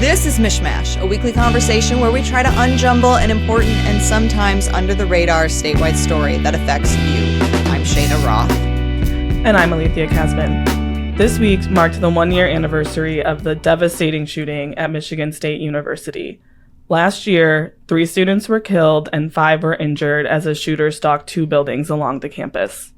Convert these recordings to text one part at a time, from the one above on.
This is MichMash, a weekly conversation where we try to unjumble an important and sometimes under-the-radar statewide story that affects you. I'm Cheyna Roth. And I'm Alethia Kasben. This week marked the one-year anniversary of the devastating shooting at Michigan State University. Last year, 3 students were killed and 5 were injured as a shooter stalked 2 buildings along the campus.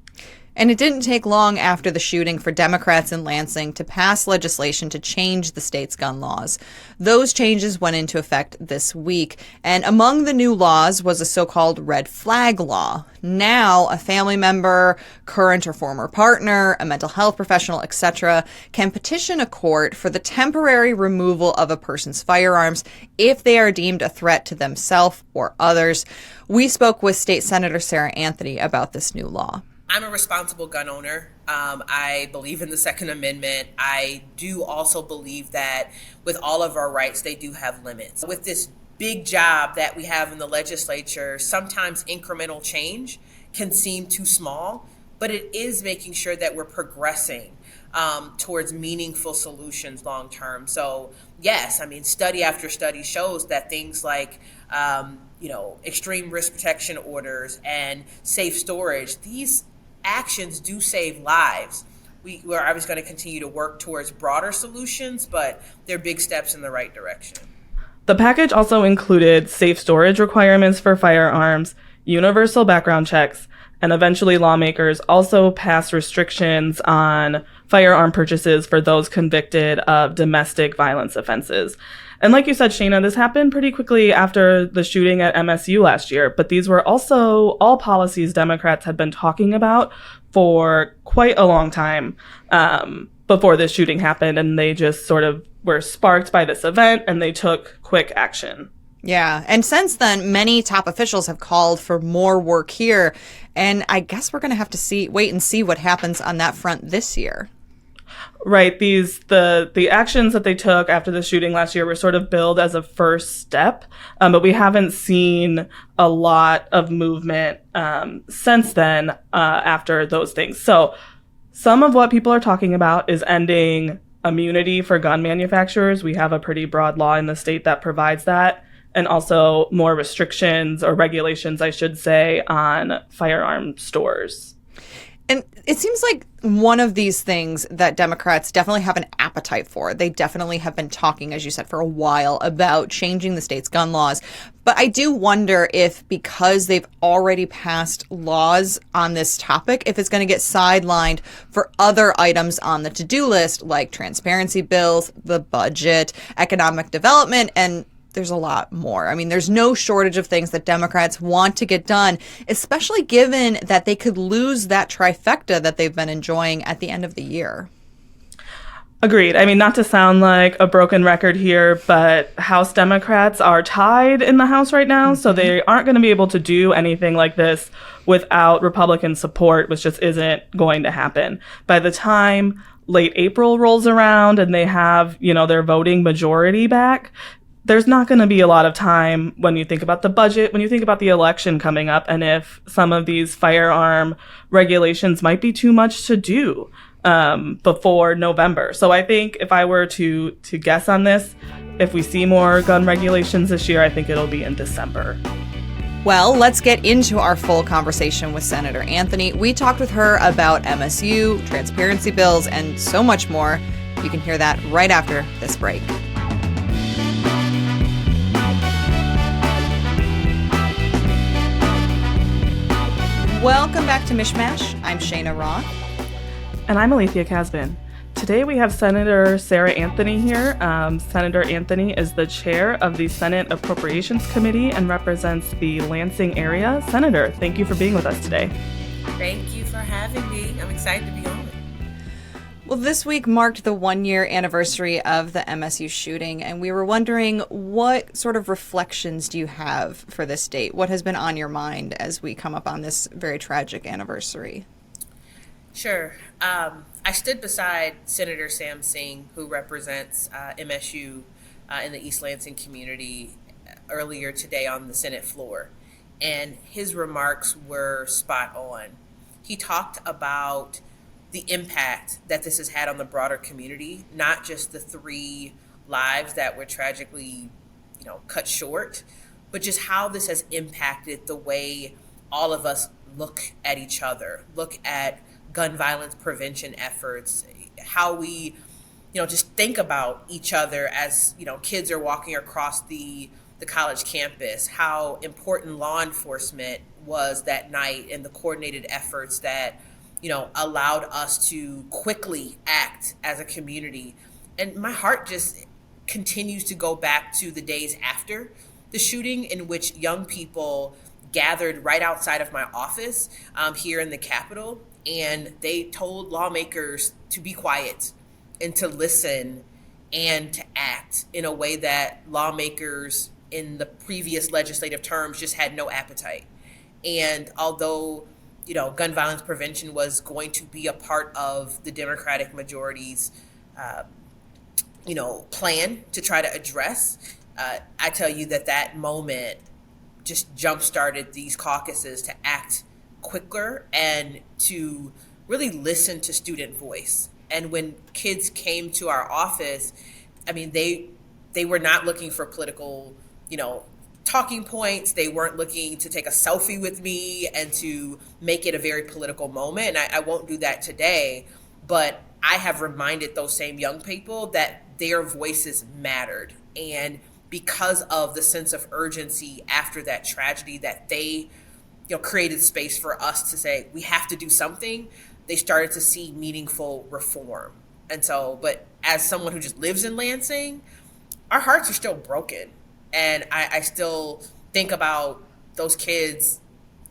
And it didn't take long after the shooting for Democrats in Lansing to pass legislation to change the state's gun laws. Those changes went into effect this week. And among the new laws was a so-called red flag law. Now, a family member, current or former partner, a mental health professional, etc., can petition a court for the temporary removal of a person's firearms if they are deemed a threat to themselves or others. We spoke with State Senator Sarah Anthony about this new law. I'm a responsible gun owner. I believe in the Second Amendment. I do also believe that with all of our rights, they do have limits. With this big job that we have in the legislature, sometimes incremental change can seem too small, but it is making sure that we're progressing towards meaningful solutions long term. So yes, I mean, study after study shows that things like extreme risk protection orders and safe storage, these actions do save lives. We're obviously going to continue to work towards broader solutions, but they're big steps in the right direction. The package also included safe storage requirements for firearms, universal background checks, and eventually lawmakers also passed restrictions on firearm purchases for those convicted of domestic violence offenses. And like you said, Cheyna, this happened pretty quickly after the shooting at MSU last year, but these were also all policies Democrats had been talking about for quite a long time before this shooting happened, and they just sort of were sparked by this event, and they took quick action. Yeah, and since then, many top officials have called for more work here, and I guess we're going to have to wait and see what happens on that front this year. Right. The actions that they took after the shooting last year were sort of billed as a first step, but we haven't seen a lot of movement since then after those things. So some of what people are talking about is ending immunity for gun manufacturers. We have a pretty broad law in the state that provides that, and also more restrictions or regulations, I should say, on firearm stores. And it seems like one of these things that Democrats definitely have an appetite for. They definitely have been talking, as you said, for a while about changing the state's gun laws. But I do wonder if, because they've already passed laws on this topic, if it's going to get sidelined for other items on the to-do list, like transparency bills, the budget, economic development, and there's a lot more. I mean, there's no shortage of things that Democrats want to get done, especially given that they could lose that trifecta that they've been enjoying at the end of the year. Agreed. I mean, not to sound like a broken record here, but House Democrats are tied in the House right now, so they aren't going to be able to do anything like this without Republican support, which just isn't going to happen. By the time late April rolls around and they have, their voting majority back, there's not going to be a lot of time when you think about the budget, when you think about the election coming up, and if some of these firearm regulations might be too much to do before November. So I think if I were to guess on this, if we see more gun regulations this year, I think it'll be in December. Well, let's get into our full conversation with Senator Anthony. We talked with her about MSU, transparency bills, and so much more. You can hear that right after this break. Welcome back to MichMash. I'm Cheyna Roth. And I'm Alethia Kasben. Today we have Senator Sarah Anthony here. Senator Anthony is the chair of the Senate Appropriations Committee and represents the Lansing area. Senator, thank you for being with us today. Thank you for having me. I'm excited to be on. Well, this week marked the one-year anniversary of the MSU shooting, and we were wondering, what sort of reflections do you have for this date? What has been on your mind as we come up on this very tragic anniversary? Sure. I stood beside Senator Sam Singh, who represents MSU in the East Lansing community earlier today on the Senate floor, and his remarks were spot on. He talked about the impact that this has had on the broader community, not just the 3 lives that were tragically, cut short, but just how this has impacted the way all of us look at each other, look at gun violence prevention efforts, how we, just think about each other as, kids are walking across the college campus, how important law enforcement was that night and the coordinated efforts that, allowed us to quickly act as a community. And my heart just continues to go back to the days after the shooting, in which young people gathered right outside of my office here in the Capitol, and they told lawmakers to be quiet and to listen and to act in a way that lawmakers in the previous legislative terms just had no appetite. And although, gun violence prevention was going to be a part of the Democratic majority's, plan to try to address, I tell you that moment just jump-started these caucuses to act quicker and to really listen to student voice. And when kids came to our office, I mean, they were not looking for political, talking points. They weren't looking to take a selfie with me and to make it a very political moment. And I won't do that today, but I have reminded those same young people that their voices mattered. And because of the sense of urgency after that tragedy, that they, created space for us to say, we have to do something, they started to see meaningful reform. And so, but as someone who just lives in Lansing, our hearts are still broken. And I still think about those kids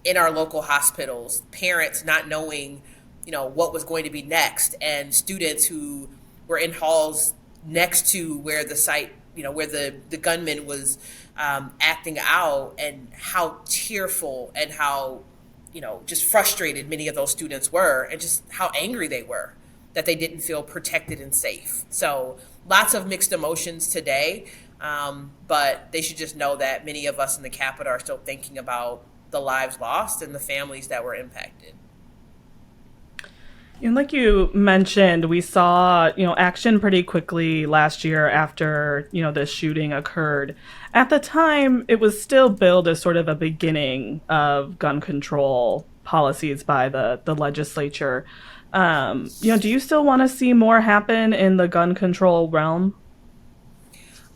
in our local hospitals, parents not knowing, what was going to be next, and students who were in halls next to where the site, where the gunman was acting out, and how tearful and how, just frustrated many of those students were, and just how angry they were that they didn't feel protected and safe. So lots of mixed emotions today, but they should just know that many of us in the Capitol are still thinking about the lives lost and the families that were impacted. And like you mentioned, we saw, action pretty quickly last year after, this shooting occurred. At the time, it was still billed as sort of a beginning of gun control policies by the legislature. Do you still want to see more happen in the gun control realm?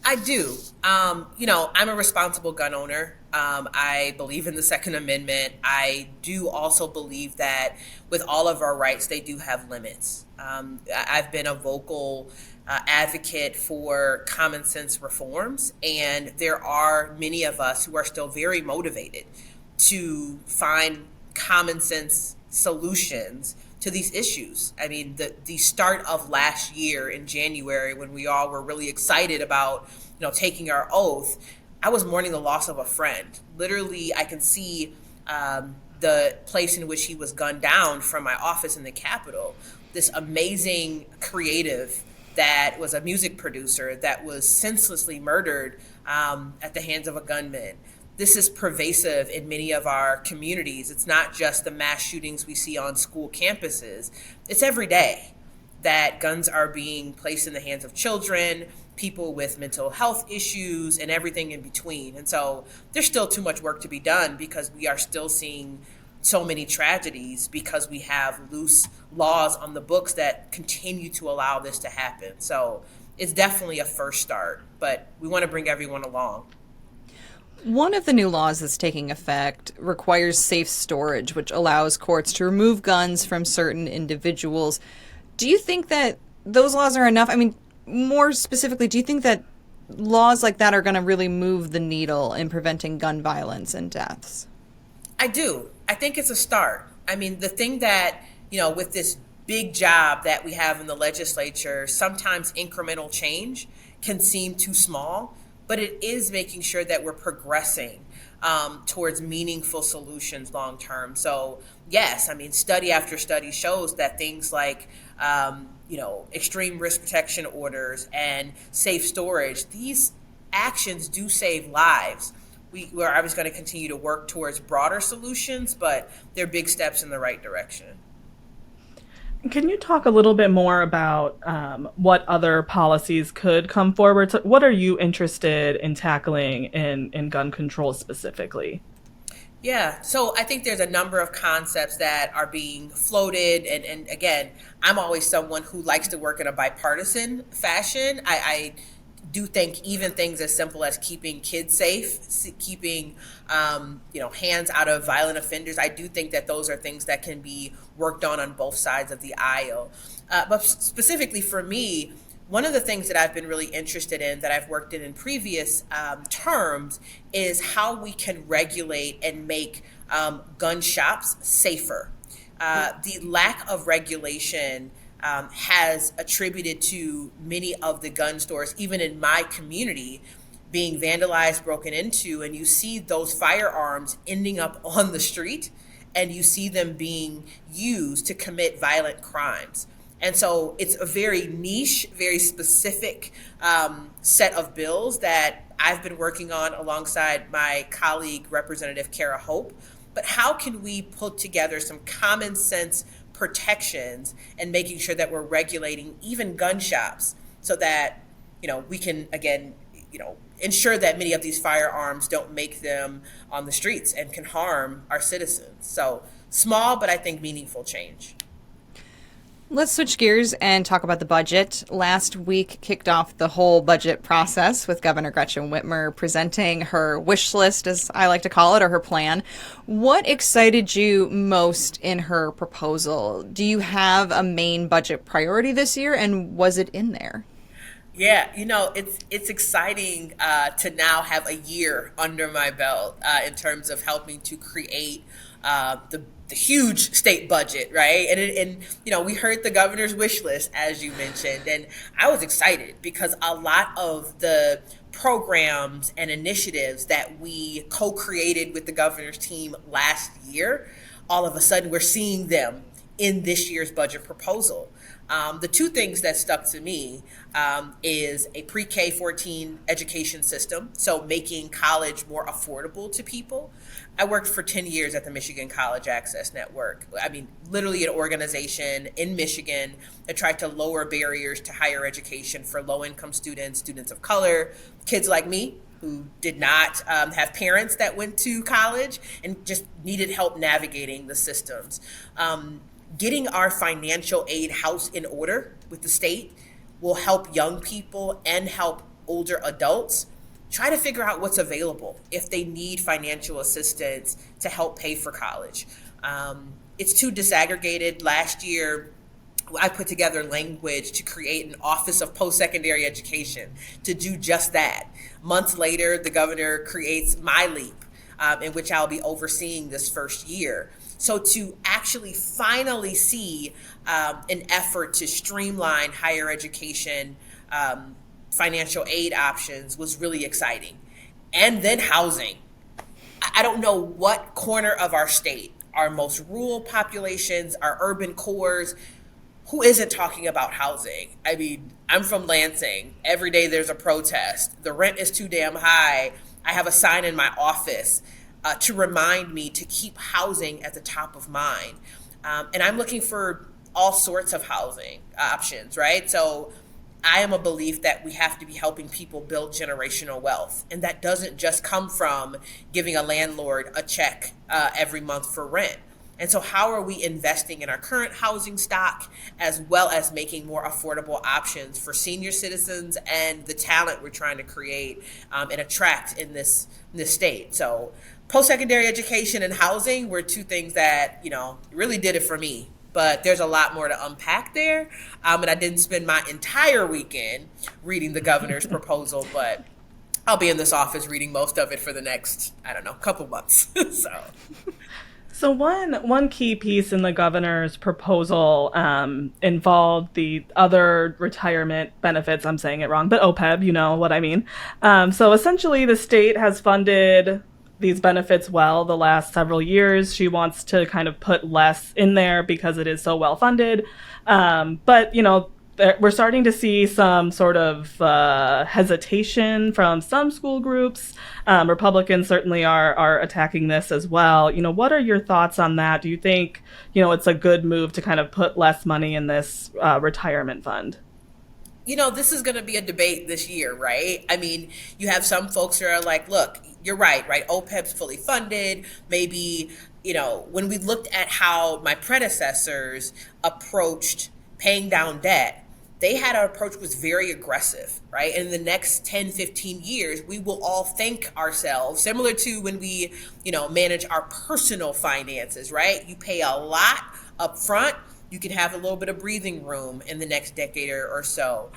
I do. I'm a responsible gun owner. I believe in the Second Amendment. I do also believe that with all of our rights, they do have limits. I've been a vocal advocate for common sense reforms, and there are many of us who are still very motivated to find common sense solutions to these issues. I mean, the start of last year in January, when we all were really excited about, taking our oath, I was mourning the loss of a friend. Literally, I can see the place in which he was gunned down from my office in the Capitol. This amazing creative that was a music producer that was senselessly murdered at the hands of a gunman. This is pervasive in many of our communities. It's not just the mass shootings we see on school campuses. It's every day that guns are being placed in the hands of children, people with mental health issues, and everything in between. And so there's still too much work to be done, because we are still seeing so many tragedies because we have loose laws on the books that continue to allow this to happen. So it's definitely a first start, but we want to bring everyone along. One of the new laws that's taking effect requires safe storage, which allows courts to remove guns from certain individuals. Do you think that those laws are enough? I mean, more specifically, do you think that laws like that are going to really move the needle in preventing gun violence and deaths? I do. I think it's a start. I mean, the thing that, with this big job that we have in the legislature, sometimes incremental change can seem too small, but it is making sure that we're progressing towards meaningful solutions long term. So yes, I mean, study after study shows that things like, extreme risk protection orders and safe storage, these actions do save lives. We're obviously going to continue to work towards broader solutions, but they're big steps in the right direction. Can you talk a little bit more about what other policies could come forward? So what are you interested in tackling in gun control specifically? Yeah, so I think there's a number of concepts that are being floated. And again, I'm always someone who likes to work in a bipartisan fashion. I do think even things as simple as keeping kids safe, keeping hands out of violent offenders, I do think that those are things that can be worked on both sides of the aisle. But specifically for me, one of the things that I've been really interested in, that I've worked in previous terms, is how we can regulate and make gun shops safer. The lack of regulation has attributed to many of the gun stores, even in my community, being vandalized, broken into, and you see those firearms ending up on the street, and you see them being used to commit violent crimes. And so it's a very niche, very specific set of bills that I've been working on alongside my colleague, Representative Kara Hope. But how can we put together some common sense protections and making sure that we're regulating even gun shops so that, we can, again, ensure that many of these firearms don't make them on the streets and can harm our citizens. So small, but I think meaningful change. Let's switch gears and talk about the budget. Last week kicked off the whole budget process with Governor Gretchen Whitmer presenting her wish list, as I like to call it, or her plan. What excited you most in her proposal? Do you have a main budget priority this year, and was it in there? Yeah, it's exciting to now have a year under my belt in terms of helping to create the huge state budget, right? And we heard the governor's wish list, as you mentioned, and I was excited because a lot of the programs and initiatives that we co-created with the governor's team last year, all of a sudden we're seeing them in this year's budget proposal. The two things that stuck to me is a pre-K 14 education system, so making college more affordable to people. I worked for 10 years at the Michigan College Access Network. I mean, literally an organization in Michigan that tried to lower barriers to higher education for low-income students, students of color, kids like me who did not have parents that went to college and just needed help navigating the systems. Getting our financial aid house in order with the state will help young people and help older adults try to figure out what's available if they need financial assistance to help pay for college. It's too disaggregated. Last year, I put together language to create an Office of Post-Secondary Education to do just that. Months later, the governor creates My Leap, in which I'll be overseeing this first year. So to actually finally see an effort to streamline higher education financial aid options was really exciting. And then housing. I don't know what corner of our state, our most rural populations, our urban cores, who isn't talking about housing. I mean, I'm from Lansing. Every day there's a protest. The rent is too damn high. I have a sign in my office to remind me to keep housing at the top of mind. And I'm looking for all sorts of housing options, right? So I am a belief that we have to be helping people build generational wealth. And that doesn't just come from giving a landlord a check every month for rent. And so how are we investing in our current housing stock as well as making more affordable options for senior citizens and the talent we're trying to create and attract in this state? So post-secondary education and housing were two things that, really did it for me. But there's a lot more to unpack there. And I didn't spend my entire weekend reading the governor's proposal, but I'll be in this office reading most of it for the next, couple months. So one key piece in the governor's proposal involved the other retirement benefits. I'm saying it wrong, but OPEB, you know what I mean. So essentially the state has funded these benefits well the last several years. She wants to kind of put less in there because it is so well funded. But, we're starting to see some sort of hesitation from some school groups. Republicans certainly are attacking this as well. What are your thoughts on that? Do you think, it's a good move to kind of put less money in this retirement fund? This is going to be a debate this year, right? I mean, you have some folks who are like, look, you're right? OPEB's fully funded. Maybe, when we looked at how my predecessors approached paying down debt, they had an approach was very aggressive, right? And in the next 10, 15 years, we will all thank ourselves, similar to when we, manage our personal finances, right? You pay a lot up front. You can have a little bit of breathing room in the next decade or so.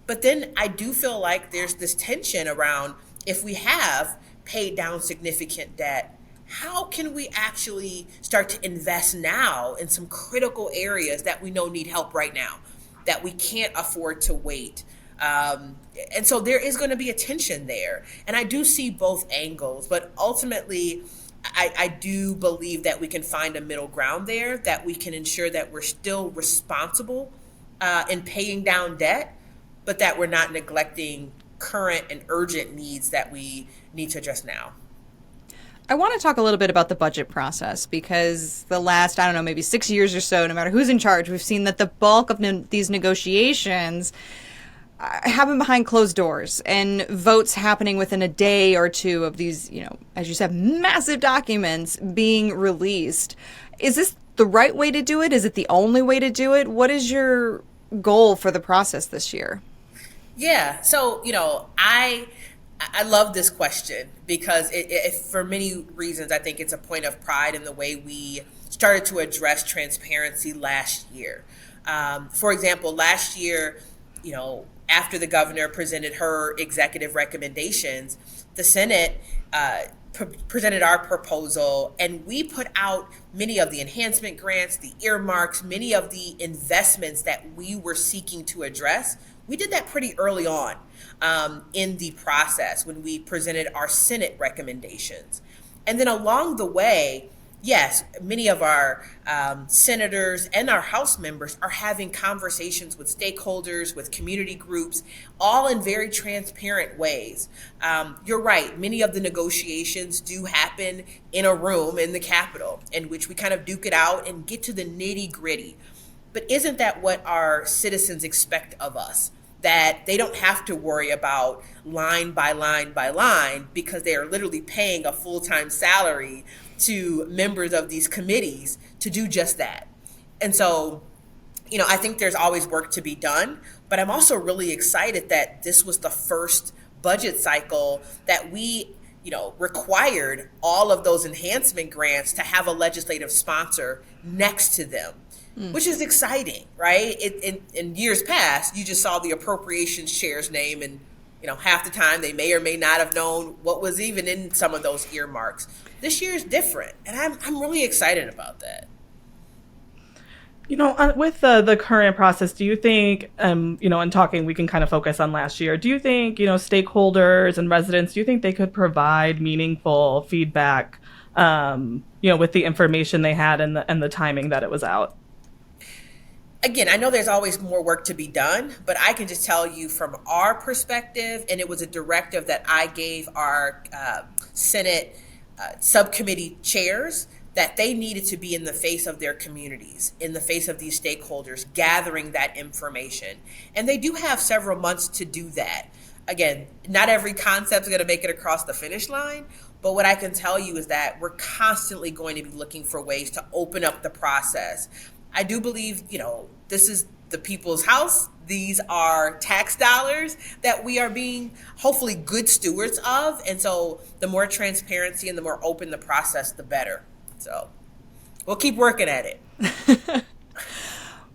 But then I do feel like there's this tension around, if we have paid down significant debt, how can we actually start to invest now in some critical areas that we know need help right now, that we can't afford to wait? And so there is going to be a tension there. And I do see both angles, but ultimately, I do believe that we can find a middle ground there, that we can ensure that we're still responsible in paying down debt, but that we're not neglecting current and urgent needs that we need to address now. I want to talk a little bit about the budget process, because the last, I don't know, maybe 6 years or so, no matter who's in charge, we've seen that the bulk of these negotiations happen behind closed doors, and votes happening within a day or two of these, as you said, massive documents being released. Is this the right way to do it? Is it the only way to do it? What is your goal for the process this year? Yeah. So, I love this question because it for many reasons, I think it's a point of pride in the way we started to address transparency last year. For example, last year, after the governor presented her executive recommendations, the Senate presented our proposal, and we put out many of the enhancement grants, the earmarks, many of the investments that we were seeking to address. We did that pretty early on in the process when we presented our Senate recommendations. And then along the way, yes, many of our senators and our House members are having conversations with stakeholders, with community groups, all in very transparent ways. You're right. Many of the negotiations do happen in a room in the Capitol, in which we kind of duke it out and get to the nitty gritty. But isn't that what our citizens expect of us? That they don't have to worry about line by line by line, because they are literally paying a full-time salary to members of these committees to do just that. And so, I think there's always work to be done, but I'm also really excited that this was the first budget cycle that we, required all of those enhancement grants to have a legislative sponsor next to them, which is exciting, right? In years past, you just saw the appropriations chair's name, and half the time they may or may not have known what was even in some of those earmarks. This year is different, and I'm really excited about that. With the current process, do you think, in talking, we can kind of focus on last year. Do you think, stakeholders and residents, do you think they could provide meaningful feedback, with the information they had and the timing that it was out? Again, I know there's always more work to be done, but I can just tell you from our perspective, and it was a directive that I gave our Senate subcommittee chairs, that they needed to be in the face of their communities, in the face of these stakeholders, gathering that information. And they do have several months to do that. Again, not every concept is going to make it across the finish line, but what I can tell you is that we're constantly going to be looking for ways to open up the process. I do believe, this is the people's house. These are tax dollars that we are being hopefully good stewards of. And so the more transparency and the more open the process, the better. So we'll keep working at it.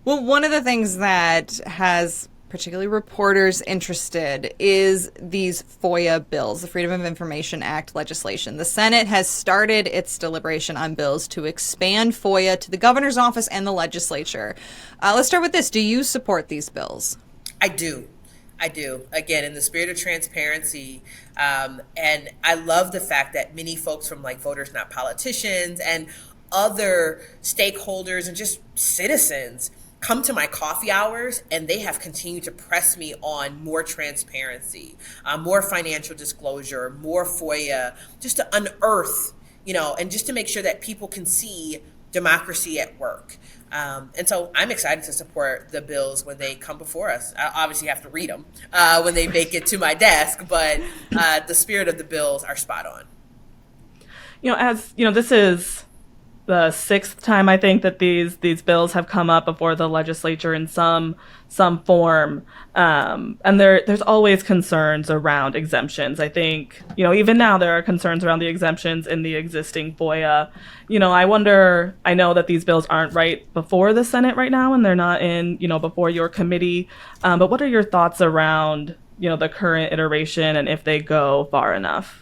Well, one of the things that has particularly reporters interested is these FOIA bills, the Freedom of Information Act legislation. The Senate has started its deliberation on bills to expand FOIA to the governor's office and the legislature. Let's start with this. Do you support these bills? I do. Again, in the spirit of transparency. And I love the fact that many folks from Voters Not Politicians and other stakeholders and just citizens come to my coffee hours, and they have continued to press me on more transparency, more financial disclosure, more FOIA, just to unearth, and just to make sure that people can see democracy at work. And so I'm excited to support the bills when they come before us. I obviously have to read them when they make it to my desk, but the spirit of the bills are spot on. This is the sixth time I think that these bills have come up before the legislature in some form, and there's always concerns around exemptions. I think even now there are concerns around the exemptions in the existing FOIA. I wonder. I know that these bills aren't right before the Senate right now, and they're not in before your committee. But what are your thoughts around the current iteration and if they go far enough?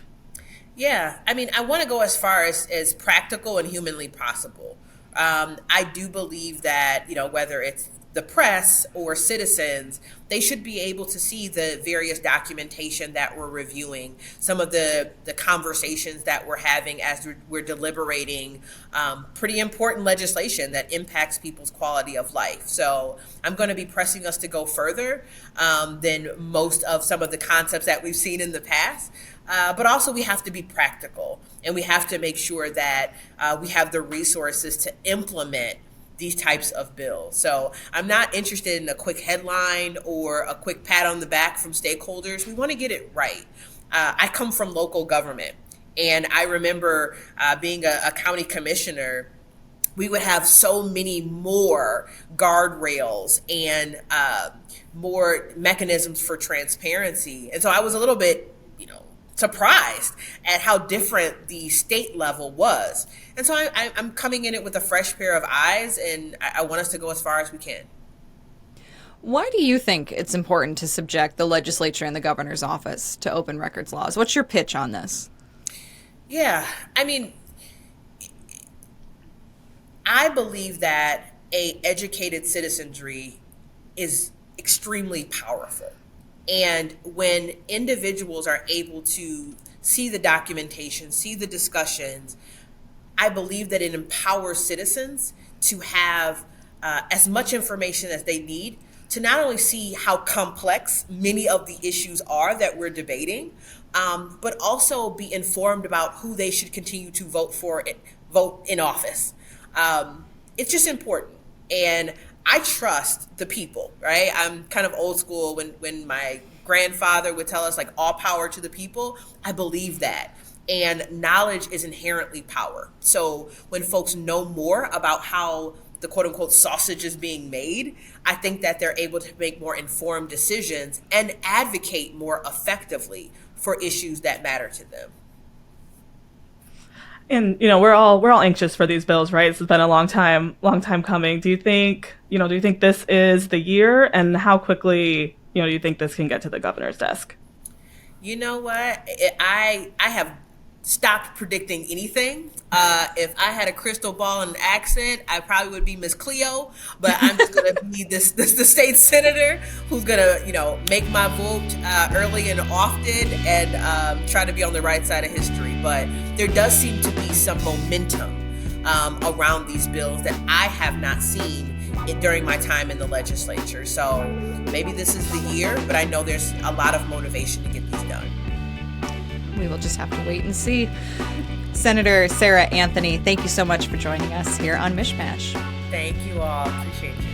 Yeah, I want to go as far as practical and humanly possible. I do believe that, whether it's the press or citizens, they should be able to see the various documentation that we're reviewing, some of the conversations that we're having as we're deliberating pretty important legislation that impacts people's quality of life. So I'm going to be pressing us to go further than most of some of the concepts that we've seen in the past. But also we have to be practical, and we have to make sure that we have the resources to implement these types of bills. So I'm not interested in a quick headline or a quick pat on the back from stakeholders. We want to get it right. I come from local government, and I remember being a county commissioner. We would have so many more guardrails and more mechanisms for transparency. And so I was a little bit surprised at how different the state level was. And so I'm coming in it with a fresh pair of eyes, and I want us to go as far as we can. Why do you think it's important to subject the legislature and the governor's office to open records laws? What's your pitch on this? Yeah, I believe that a educated citizenry is extremely powerful. And when individuals are able to see the documentation, see the discussions, I believe that it empowers citizens to have as much information as they need to not only see how complex many of the issues are that we're debating, but also be informed about who they should continue to vote in office. It's just important. And I trust the people, right? I'm kind of old school. When my grandfather would tell us, like, all power to the people, I believe that. And knowledge is inherently power. So when folks know more about how the quote unquote sausage is being made, I think that they're able to make more informed decisions and advocate more effectively for issues that matter to them. And we're all anxious for these bills, right? It's been a long time coming. Do you think this is the year, and how quickly do you think this can get to the governor's desk? You know what? I have stopped predicting anything. If I had a crystal ball and an accent, I probably would be Miss Cleo, but I'm just going to be the state senator who's going to, make my vote early and often, and try to be on the right side of history. But there does seem to be some momentum around these bills that I have not seen during my time in the legislature. So maybe this is the year, but I know there's a lot of motivation to get these done. We will just have to wait and see. Senator Sarah Anthony, thank you so much for joining us here on MichMash. Thank you all. Appreciate you.